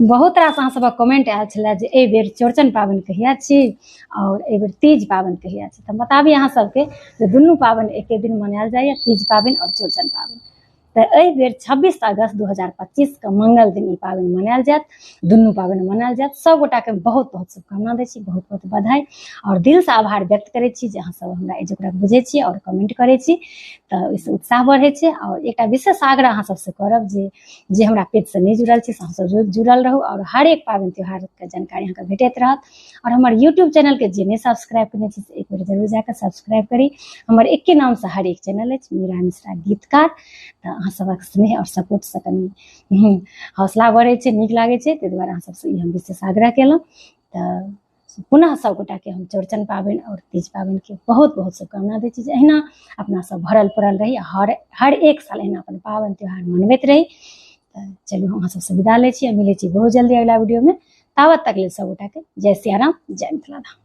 बहुत रास अहाँ सबक कमेंट आयल छलै जे एहि बेर चौड़चन पाबनि कहिया छी और एहि बेर तीज पाबनि कहिया छी। तऽ बताबी अहाँ सबके जे दुनू पाबनि एके दिन मनायल जाइए, तीज पाबनि और चौड़चन पाबनि। तऽ एहि बेर 26 अगस्त 2025 के मंगल दिन ई पाबनि मनायल जायत, दुनू पाबनि मनायल जायत। सब गोटाके बहुत बहुत शुभकामना दै छी, बहुत बहुत बधाई और दिल से आभार व्यक्त करै छी जे अहाँ सब हमरा एहि जोकरा बुझै छी और कमेंट करै छी, तऽ ओहिसँ उत्साह बढ़ै छै। और एकटा विशेष आग्रह अहाँ सबसे करब जे हमरा पेज से नहीं जुड़ल छी, अहाँ सब जुड़ल रहू और हर एक पाबनि त्योहार के जानकारी अहाँके भेटैत रहत। और हमर यूट्यूब चैनल के जे नहीं सब्सक्राइब करने छी से एक बेर जरूर जाकर सब्सक्राइब करी। हमर एके नाम से हर एक चैनल अछि, मीरा मिश्रा गीतकार। तऽ अहाँ सबक स्नेह और सपोर्ट से कनी हौसला बढ़ै छै, नीक लागै छै, ताहि दुआरे अहाँ सबसे ई हम विशेष आग्रह केलहुँ। तऽ पुनः सब गोटाके हम चौड़चन पाबनि और तीज पाबनि के बहुत बहुत शुभकामना दै छी जे अहिना अपना सब भरल पड़ल रही, हर एक साल अहिना अपन पाबनि त्योहार मनबैत रही। तऽ चलू अहाँ सबसे विदा लै छी, मिलै छी बहुत जल्दी अगला वीडियो में। तावत तक लेल सब गोटाके जय सिया राम, जय मिथिला धाम।